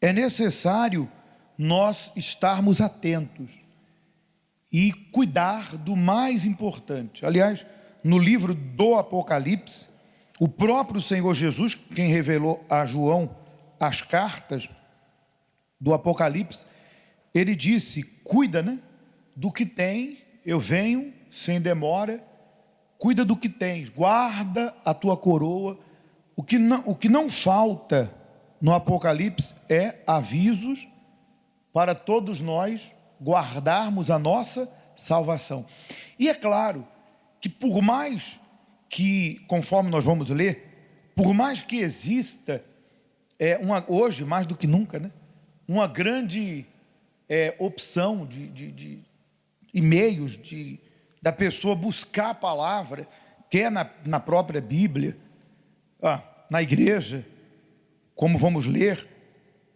é necessário nós estarmos atentos e cuidar do mais importante. Aliás, no livro do Apocalipse, o próprio Senhor Jesus, quem revelou a João as cartas do Apocalipse, ele disse: cuida, né, do que tem, eu venho sem demora, cuida do que tens, guarda a tua coroa. O que não falta no Apocalipse é avisos para todos nós guardarmos a nossa salvação. E é claro que por mais que, conforme nós vamos ler, por mais que exista, hoje mais do que nunca, né, uma grande opção de e-mails da pessoa buscar a palavra, quer na própria Bíblia, na igreja, como vamos ler,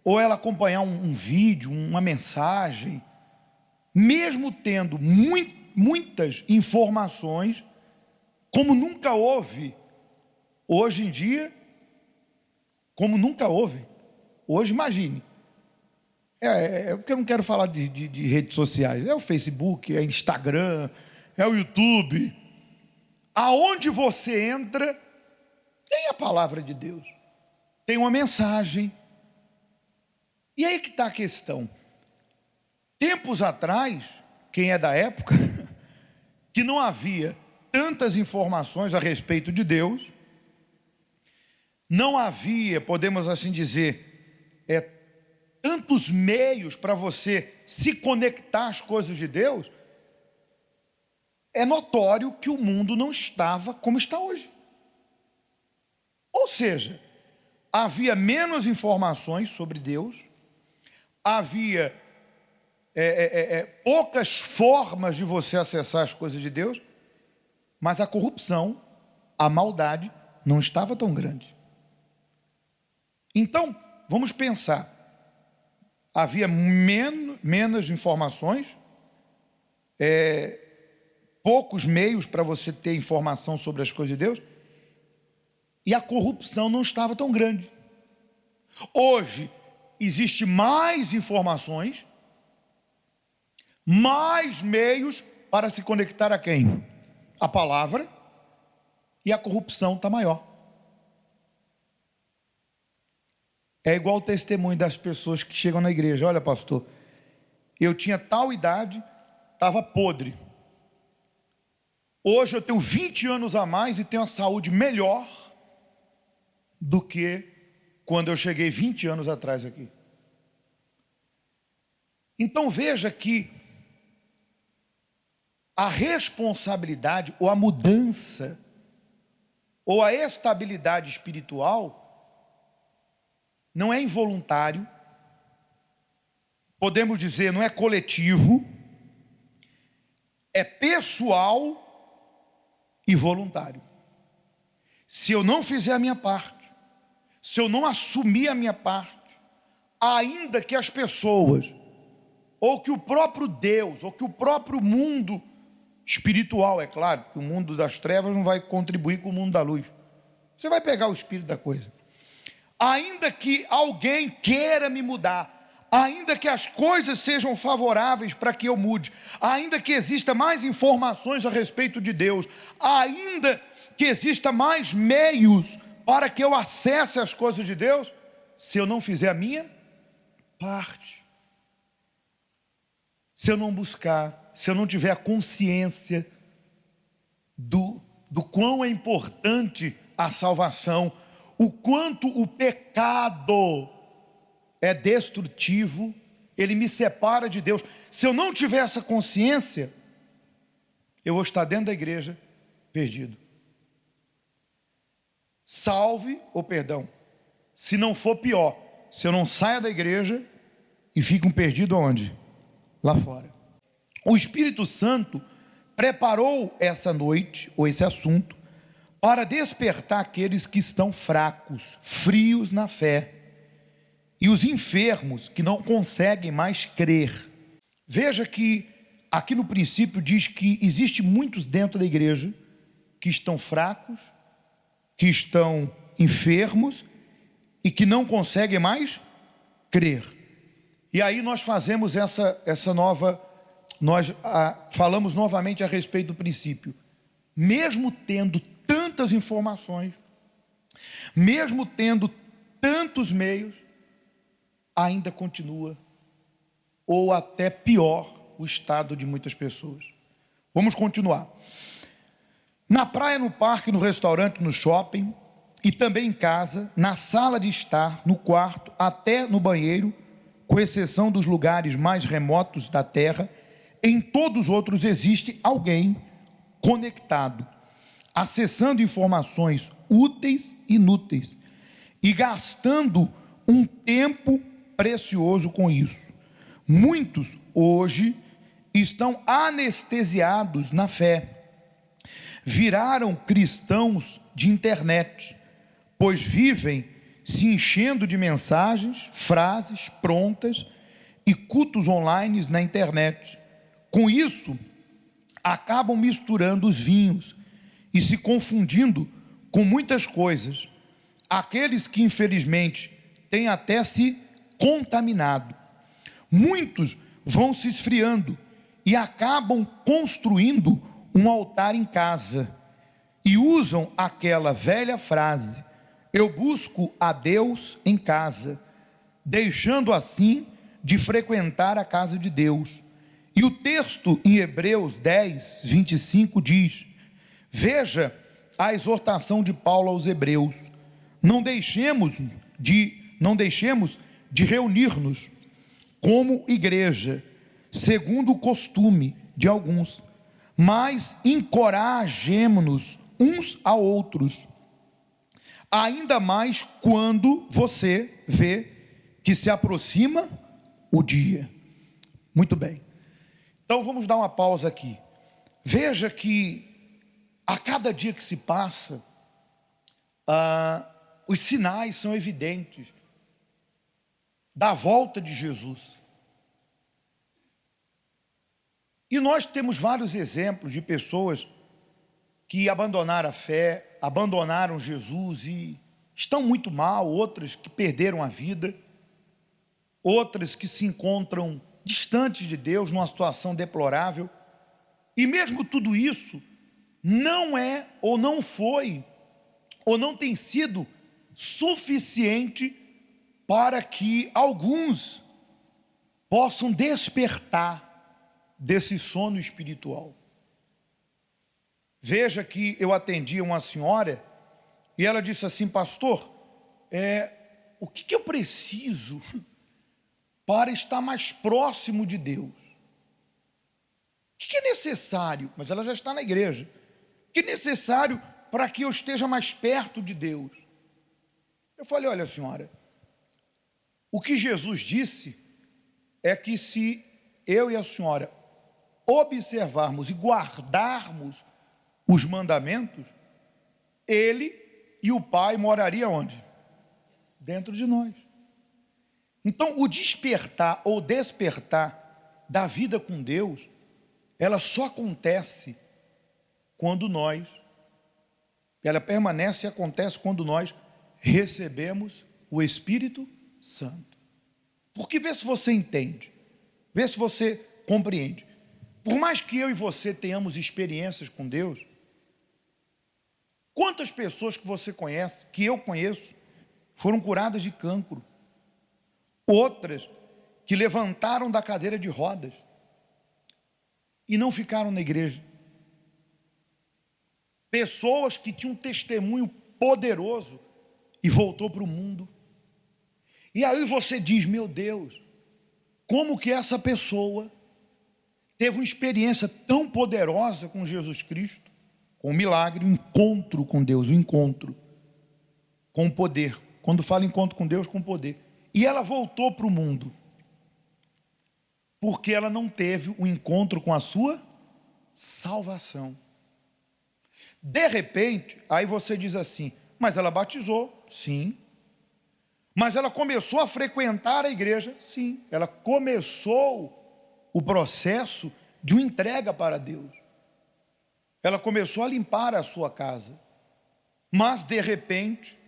ou ela acompanhar um vídeo, uma mensagem, mesmo tendo muitas informações, como nunca houve, hoje em dia, como nunca houve. Hoje, imagine, porque eu não quero falar de redes sociais, é o Facebook, é o Instagram, é o YouTube, aonde você entra, tem a palavra de Deus, tem uma mensagem. E aí que está a questão. Tempos atrás, quem é da época, que não havia tantas informações a respeito de Deus, não havia, podemos assim dizer, tantos meios para você se conectar às coisas de Deus, é notório que o mundo não estava como está hoje. Ou seja, havia menos informações sobre Deus, havia poucas formas de você acessar as coisas de Deus, mas a corrupção, a maldade não estava tão grande. Então, vamos pensar, havia menos informações, poucos meios para você ter informação sobre as coisas de Deus, e a corrupção não estava tão grande. Hoje, existe mais informações, mais meios para se conectar a quem? A palavra, e a corrupção está maior. É igual o testemunho das pessoas que chegam na igreja: olha, pastor, eu tinha tal idade, estava podre. Hoje eu tenho 20 anos a mais e tenho a saúde melhor do que quando eu cheguei 20 anos atrás aqui. Então veja que a responsabilidade, ou a mudança, ou a estabilidade espiritual, não é involuntário, podemos dizer, não é coletivo, é pessoal e voluntário. Se eu não fizer a minha parte, se eu não assumir a minha parte, ainda que as pessoas, ou que o próprio Deus, ou que o próprio mundo espiritual, é claro, que o mundo das trevas não vai contribuir com o mundo da luz, você vai pegar o espírito da coisa. Ainda que alguém queira me mudar, ainda que as coisas sejam favoráveis para que eu mude, ainda que exista mais informações a respeito de Deus, ainda que exista mais meios para que eu acesse as coisas de Deus, se eu não fizer a minha parte, se eu não buscar, se eu não tiver a consciência do quão é importante a salvação, o quanto o pecado é destrutivo, ele me separa de Deus. Se eu não tiver essa consciência, eu vou estar dentro da igreja perdido. Se não for pior, se eu não saia da igreja e fico perdido onde? Lá fora. O Espírito Santo preparou essa noite, ou esse assunto, para despertar aqueles que estão fracos, frios na fé, e os enfermos que não conseguem mais crer. Veja que aqui no princípio diz que existe muitos dentro da igreja que estão fracos, que estão enfermos e que não conseguem mais crer. E aí nós fazemos essa nova, nós falamos novamente a respeito do princípio. Mesmo tendo tantas informações, mesmo tendo tantos meios, ainda continua, ou até pior, o estado de muitas pessoas. Vamos continuar. Na praia, no parque, no restaurante, no shopping, e também em casa, na sala de estar, no quarto, até no banheiro, com exceção dos lugares mais remotos da terra, em todos os outros existe alguém conectado, acessando informações úteis e inúteis, e gastando um tempo precioso com isso. Muitos hoje estão anestesiados na fé, viraram cristãos de internet, pois vivem se enchendo de mensagens, frases prontas e cultos online na internet. Com isso, acabam misturando os vinhos e se confundindo com muitas coisas. Aqueles que infelizmente têm até se contaminado. Muitos vão se esfriando e acabam construindo um altar em casa e usam aquela velha frase: eu busco a Deus em casa, deixando assim de frequentar a casa de Deus. E o texto em Hebreus 10, 25 diz: veja a exortação de Paulo aos Hebreus, não deixemos de reunir-nos como igreja, segundo o costume de alguns, mas encorajemo-nos uns a outros, ainda mais quando você vê que se aproxima o dia. Muito bem. Então vamos dar uma pausa aqui. Veja que a cada dia que se passa, os sinais são evidentes da volta de Jesus. E nós temos vários exemplos de pessoas que abandonaram a fé, abandonaram Jesus e estão muito mal, outras que perderam a vida, outras que se encontram distantes de Deus, numa situação deplorável. E mesmo tudo isso não é, ou não foi, ou não tem sido suficiente para que alguns possam despertar desse sono espiritual. Veja que eu atendi uma senhora e ela disse assim: pastor, o que eu preciso para estar mais próximo de Deus? O que é necessário? Mas ela já está na igreja. O que é necessário para que eu esteja mais perto de Deus? Eu falei: olha, senhora, o que Jesus disse é que se eu e a senhora observarmos e guardarmos os mandamentos, Ele e o Pai morariam onde? Dentro de nós. Então, o despertar ou despertar da vida com Deus, ela só acontece quando ela permanece e acontece quando nós recebemos o Espírito Santo. Porque vê se você entende, vê se você compreende. Por mais que eu e você tenhamos experiências com Deus, quantas pessoas que você conhece, que eu conheço, foram curadas de cancro? Outras que levantaram da cadeira de rodas e não ficaram na igreja. Pessoas que tinham um testemunho poderoso e voltou para o mundo. E aí você diz: meu Deus, como que essa pessoa teve uma experiência tão poderosa com Jesus Cristo, com o milagre, o encontro com Deus, o encontro com o poder. Quando fala encontro com Deus, com poder. E ela voltou para o mundo, porque ela não teve o encontro com a sua salvação. De repente, aí você diz assim: mas ela batizou? Sim. Mas ela começou a frequentar a igreja? Sim. Ela começou o processo de uma entrega para Deus. Ela começou a limpar a sua casa. Mas de repente,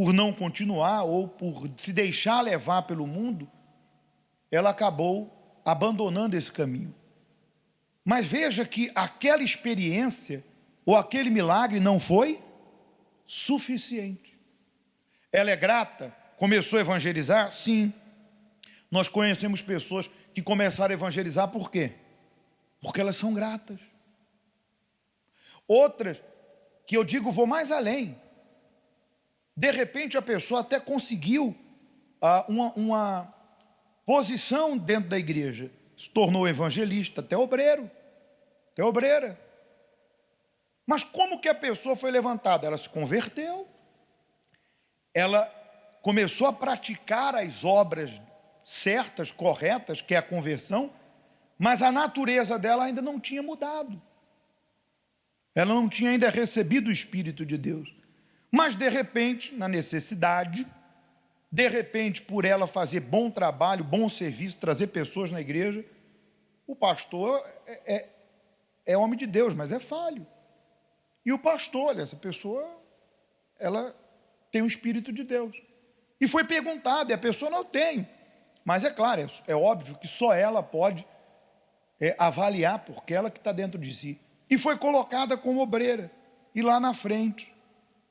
por não continuar ou por se deixar levar pelo mundo, ela acabou abandonando esse caminho. Mas veja que aquela experiência ou aquele milagre não foi suficiente. Ela é grata? Começou a evangelizar? Sim. Nós conhecemos pessoas que começaram a evangelizar por quê? Porque elas são gratas. Outras, que eu digo, vou mais além. De repente a pessoa até conseguiu uma posição dentro da igreja. Se tornou evangelista, até obreiro, até obreira. Mas como que a pessoa foi levantada? Ela se converteu, ela começou a praticar as obras certas, corretas, que é a conversão, mas a natureza dela ainda não tinha mudado. Ela não tinha ainda recebido o Espírito de Deus. Mas de repente, na necessidade, de repente, por ela fazer bom trabalho, bom serviço, trazer pessoas na igreja, o pastor é homem de Deus, mas é falho. E o pastor, olha, essa pessoa, ela tem o Espírito de Deus. E foi perguntado, e a pessoa não tem. Mas é claro, é óbvio que só ela pode avaliar, porque ela que está dentro de si. E foi colocada como obreira. E lá na frente,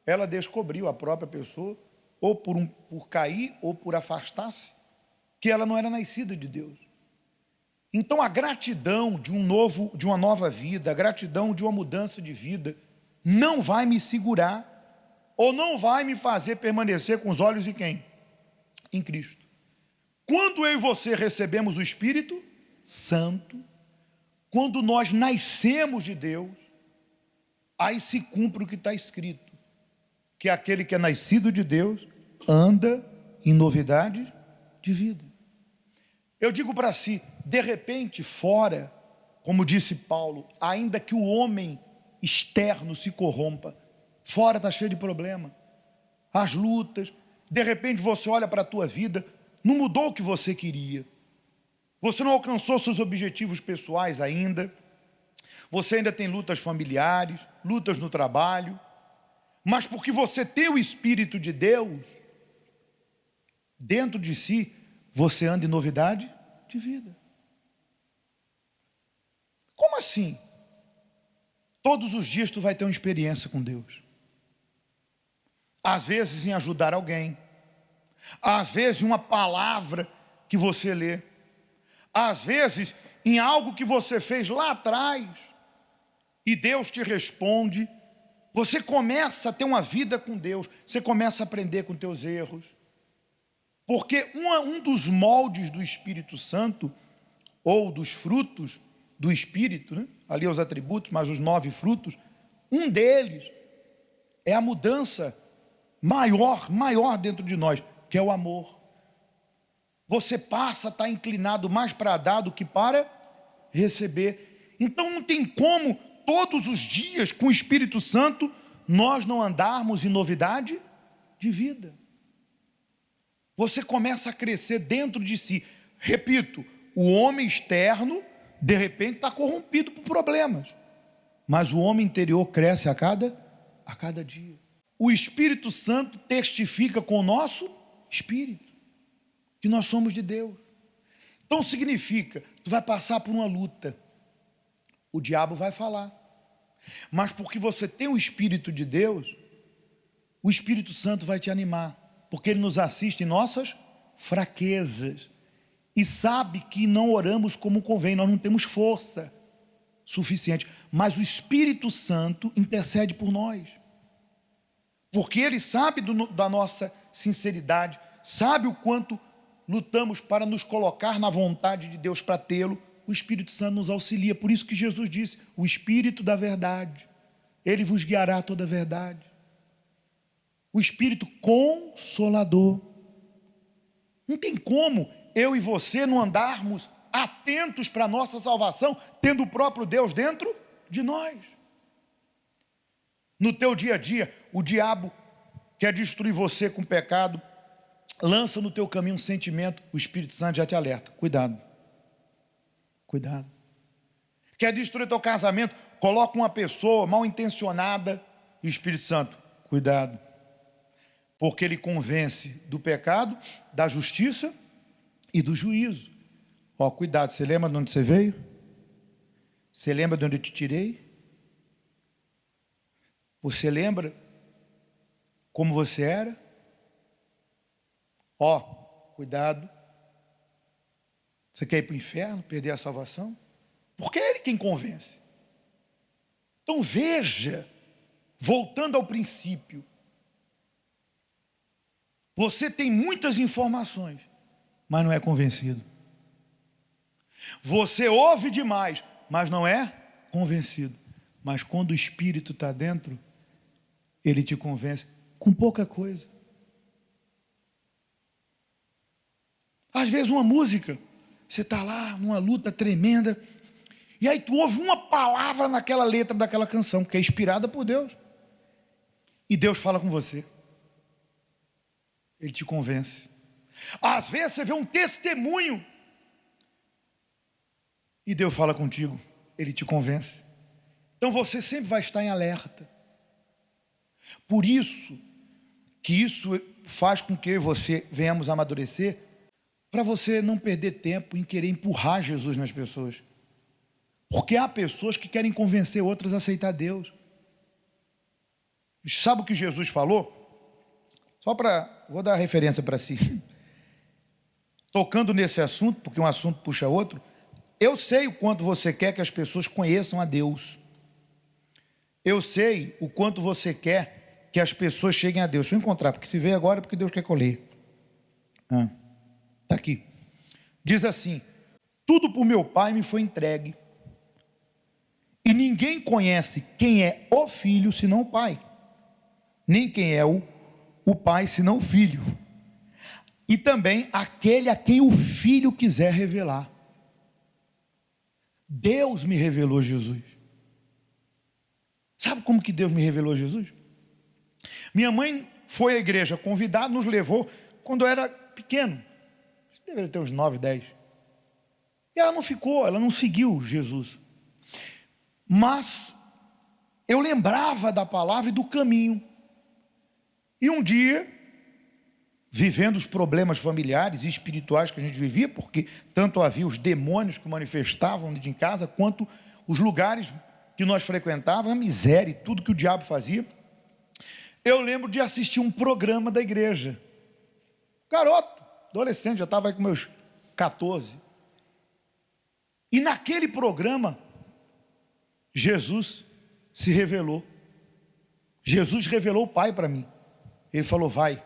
ela descobriu, a própria pessoa, ou por cair, ou por afastar-se, que ela não era nascida de Deus. Então a gratidão de uma nova vida, a gratidão de uma mudança de vida, não vai me segurar, ou não vai me fazer permanecer com os olhos em quem? Em Cristo. Quando eu e você recebemos o Espírito Santo, quando nós nascemos de Deus, aí se cumpre o que está escrito, que aquele que é nascido de Deus anda em novidade de vida. Eu digo para si, de repente fora, como disse Paulo, ainda que o homem externo se corrompa, fora está cheio de problema, as lutas, de repente você olha para a tua vida, não mudou o que você queria, você não alcançou seus objetivos pessoais ainda, você ainda tem lutas familiares, lutas no trabalho, mas porque você tem o Espírito de Deus dentro de si, você anda em novidade de vida. Como assim? Todos os dias tu vai ter uma experiência com Deus. Às vezes em ajudar alguém, às vezes em uma palavra que você lê, às vezes em algo que você fez lá atrás e Deus te responde. Você começa a ter uma vida com Deus, você começa a aprender com teus erros. Porque um dos moldes do Espírito Santo, ou dos frutos do Espírito, né? Ali os atributos, mas os 9 frutos, um deles é a mudança maior dentro de nós, que é o amor. Você passa a estar inclinado mais para dar do que para receber. Então não tem como todos os dias com o Espírito Santo nós não andarmos em novidade de vida. Você começa a crescer dentro de si. Repito, o homem externo de repente está corrompido por problemas, mas o homem interior cresce a cada dia. O Espírito Santo testifica com o nosso espírito que nós somos de Deus. Então significa, tu vai passar por uma luta, o diabo vai falar, mas porque você tem o Espírito de Deus, o Espírito Santo vai te animar, porque ele nos assiste em nossas fraquezas e sabe que não oramos como convém, nós não temos força suficiente, mas o Espírito Santo intercede por nós, porque ele sabe da nossa sinceridade, sabe o quanto lutamos para nos colocar na vontade de Deus para tê-lo. O Espírito Santo nos auxilia, por isso que Jesus disse, o Espírito da verdade, ele vos guiará a toda a verdade. O Espírito Consolador. Não tem como eu e você não andarmos atentos para a nossa salvação, tendo o próprio Deus dentro de nós. No teu dia a dia, o diabo quer destruir você com pecado, lança no teu caminho um sentimento, o Espírito Santo já te alerta, cuidado. Cuidado. Quer destruir teu casamento, coloca uma pessoa mal intencionada, e o Espírito Santo, cuidado. porque ele convence do pecado, da justiça e do juízo. Ó, cuidado, você lembra de onde você veio? Você lembra de onde eu te tirei? Você lembra como você era? Ó, cuidado. Você quer ir para o inferno, perder a salvação? Porque é ele quem convence. Então veja, voltando ao princípio, você tem muitas informações, mas não é convencido. Você ouve demais, mas não é convencido. Mas quando o Espírito está dentro, ele te convence com pouca coisa. Às vezes uma música, você está lá numa luta tremenda, e aí tu ouve uma palavra naquela letra daquela canção, que é inspirada por Deus. E Deus fala com você. Ele te convence. Às vezes você vê um testemunho, e Deus fala contigo. Ele te convence. Então você sempre vai estar em alerta. Por isso, que isso faz com que você venhamos a amadurecer, para você não perder tempo em querer empurrar Jesus nas pessoas. Porque há pessoas que querem convencer outras a aceitar Deus. Sabe o que Jesus falou? Vou dar a referência para si. Tocando nesse assunto, porque um assunto puxa outro, eu sei o quanto você quer que as pessoas conheçam a Deus. Eu sei o quanto você quer que as pessoas cheguem a Deus. Deixa eu encontrar, porque se veio agora é porque Deus quer que eu leia. Está aqui. Diz assim: tudo por meu Pai me foi entregue. E ninguém conhece quem é o Filho senão o Pai. Nem quem é o Pai senão o Filho. E também aquele a quem o Filho quiser revelar. Deus me revelou Jesus. Sabe como que Deus me revelou Jesus? Minha mãe foi à igreja convidada, nos levou quando eu era pequeno. Deveria ter uns 9, 10. E ela não ficou, ela não seguiu Jesus. Mas eu lembrava da palavra e do caminho. E um dia, vivendo os problemas familiares e espirituais que a gente vivia, porque tanto havia os demônios que manifestavam dentro de casa, quanto os lugares que nós frequentávamos, a miséria e tudo que o diabo fazia, eu lembro de assistir um programa da igreja. Garoto, adolescente, já estava aí com meus 14. E naquele programa, Jesus se revelou. Jesus revelou o Pai para mim. Ele falou: vai.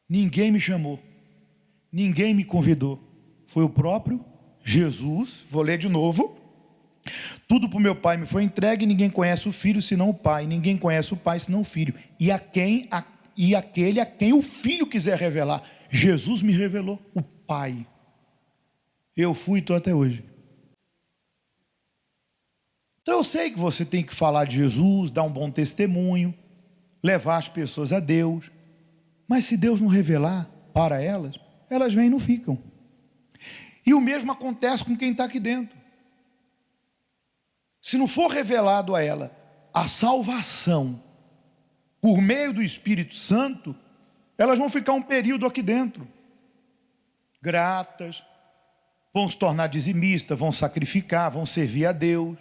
Ninguém me chamou, ninguém me convidou. Foi o próprio Jesus. Vou ler de novo. Tudo por meu Pai me foi entregue, ninguém conhece o Filho senão o Pai, ninguém conhece o Pai senão o Filho, e aquele a quem o Filho quiser revelar. Jesus me revelou o Pai. Eu fui e estou até hoje. Então eu sei que você tem que falar de Jesus, dar um bom testemunho, levar as pessoas a Deus, mas se Deus não revelar para elas, elas vêm e não ficam. E o mesmo acontece com quem está aqui dentro. Se não for revelado a ela a salvação por meio do Espírito Santo, elas vão ficar um período aqui dentro, gratas, vão se tornar dizimistas, vão sacrificar, vão servir a Deus.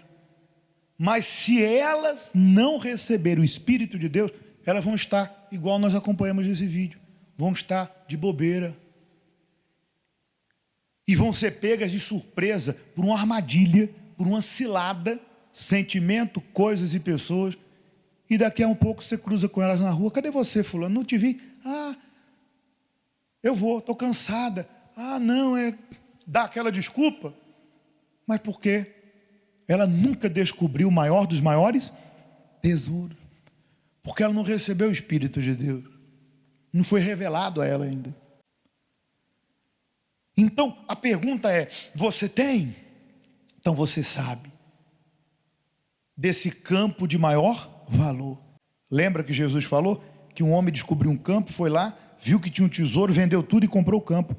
Mas se elas não receberem o Espírito de Deus, elas vão estar igual nós acompanhamos nesse vídeo, vão estar de bobeira. E vão ser pegas de surpresa por uma armadilha, por uma cilada, sentimento, coisas e pessoas. E daqui a um pouco você cruza com elas na rua: cadê você, fulano? Não te vi. Ah, eu vou, estou cansada. Ah, não, dá aquela desculpa. Mas por quê? Ela nunca descobriu o maior dos maiores tesouros. Porque ela não recebeu o Espírito de Deus. Não foi revelado a ela ainda. Então, a pergunta é: você tem? Então você sabe desse campo de maior valor. Lembra que Jesus falou que um homem descobriu um campo, foi lá, viu que tinha um tesouro, vendeu tudo e comprou o campo.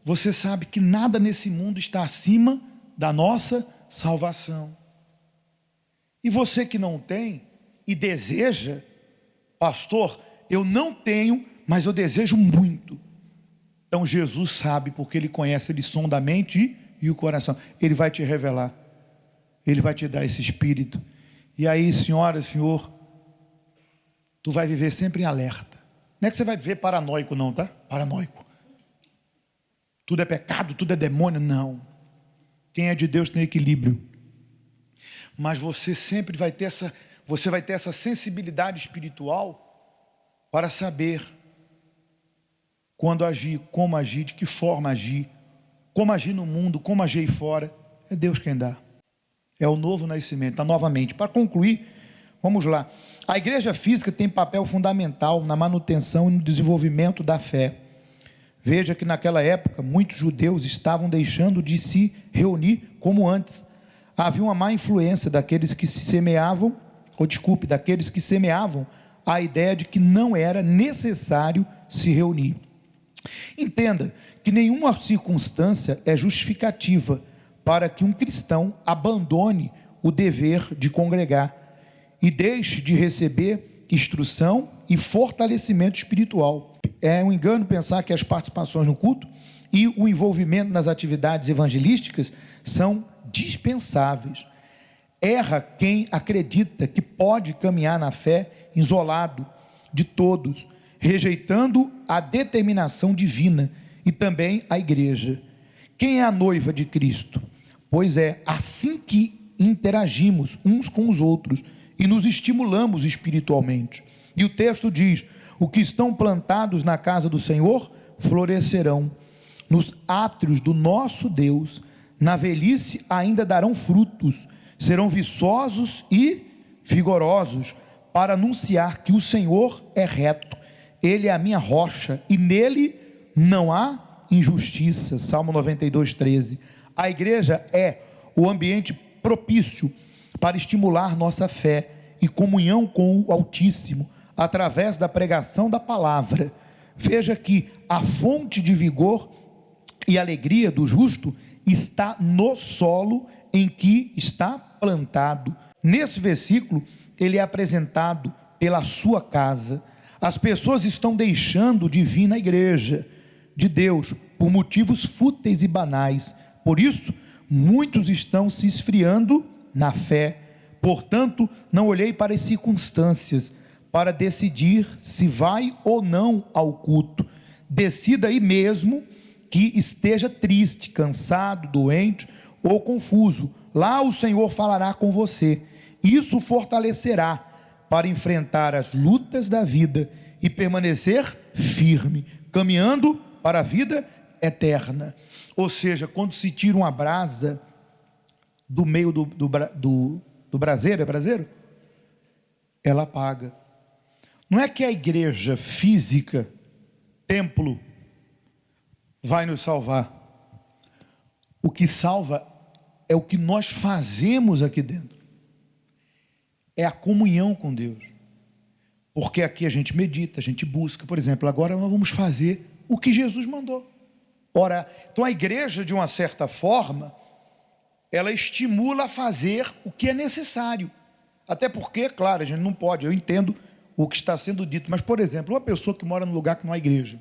Você sabe que nada nesse mundo está acima da nossa salvação. E você que não tem e deseja: pastor, eu não tenho, mas eu desejo muito. Então Jesus sabe, porque Ele conhece, Ele sonda a mente e o coração. Ele vai te revelar, Ele vai te dar esse espírito. E aí, senhora, senhor, tu vai viver sempre em alerta. Não é que você vai viver paranoico não, tá? Paranoico. Tudo é pecado, tudo é demônio, não. Quem é de Deus tem equilíbrio. Mas você sempre vai ter essa sensibilidade espiritual para saber quando agir, como agir, de que forma agir, como agir no mundo, como agir aí fora. É Deus quem dá. É o novo nascimento, novamente. Para concluir, vamos lá. A igreja física tem papel fundamental na manutenção e no desenvolvimento da fé. Veja que naquela época, muitos judeus estavam deixando de se reunir como antes. Havia uma má influência daqueles que semeavam a ideia de que não era necessário se reunir. Entenda que nenhuma circunstância é justificativa para que um cristão abandone o dever de congregar e deixe de receber instrução e fortalecimento espiritual. É um engano pensar que as participações no culto e o envolvimento nas atividades evangelísticas são dispensáveis. Erra quem acredita que pode caminhar na fé isolado de todos, rejeitando a determinação divina e também a igreja. Quem é a noiva de Cristo? Pois é assim que interagimos uns com os outros e nos estimulamos espiritualmente. E o texto diz: os que estão plantados na casa do Senhor florescerão. Nos átrios do nosso Deus, na velhice ainda darão frutos, serão viçosos e vigorosos, para anunciar que o Senhor é reto, Ele é a minha rocha, e nele não há injustiça. Salmo 92, 13. A igreja é o ambiente propício para estimular nossa fé e comunhão com o Altíssimo, através da pregação da palavra. Veja que a fonte de vigor e alegria do justo está no solo em que está plantado. Nesse versículo, ele é apresentado pela sua casa. As pessoas estão deixando de vir na igreja de Deus por motivos fúteis e banais. Por isso, muitos estão se esfriando na fé. Portanto, não olhei para as circunstâncias para decidir se vai ou não ao culto. Decida aí mesmo que esteja triste, cansado, doente ou confuso. Lá o Senhor falará com você. Isso fortalecerá para enfrentar as lutas da vida e permanecer firme, caminhando para a vida eterna. Ou seja, quando se tira uma brasa do meio do braseiro, é braseiro? Ela apaga. Não é que a igreja física, templo, vai nos salvar. O que salva é o que nós fazemos aqui dentro. É a comunhão com Deus. Porque aqui a gente medita, a gente busca. Por exemplo, agora nós vamos fazer o que Jesus mandou. Orar. Então a igreja, de uma certa forma, ela estimula a fazer o que é necessário. Até porque, claro, a gente não pode, eu entendo o que está sendo dito. Mas, por exemplo, uma pessoa que mora num lugar que não há igreja,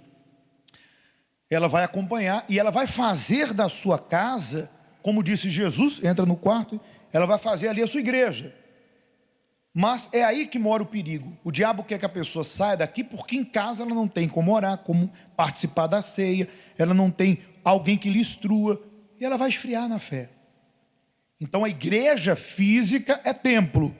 ela vai acompanhar e ela vai fazer da sua casa, como disse Jesus, entra no quarto, ela vai fazer ali a sua igreja. Mas é aí que mora o perigo. O diabo quer que a pessoa saia daqui porque em casa ela não tem como orar, como participar da ceia, ela não tem alguém que lhe instrua, e ela vai esfriar na fé. Então a igreja física é templo,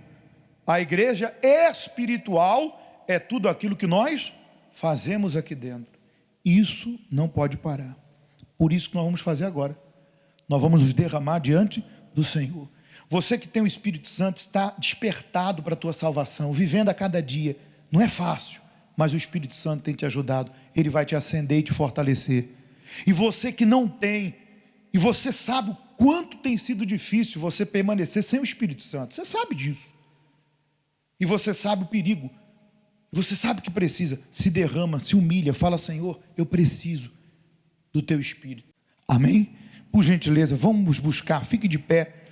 a igreja espiritual é tudo aquilo que nós fazemos aqui dentro. Isso não pode parar. Por isso que nós vamos fazer agora. Nós vamos nos derramar diante do Senhor. Você que tem o Espírito Santo está despertado para a tua salvação, vivendo a cada dia. Não é fácil, mas o Espírito Santo tem te ajudado. Ele vai te acender e te fortalecer. E você que não tem, e você sabe o quanto tem sido difícil você permanecer sem o Espírito Santo. Você sabe disso. E você sabe o perigo. Você sabe que precisa. Se derrama, se humilha, fala: Senhor, eu preciso do teu Espírito. Amém? Por gentileza, vamos buscar, fique de pé.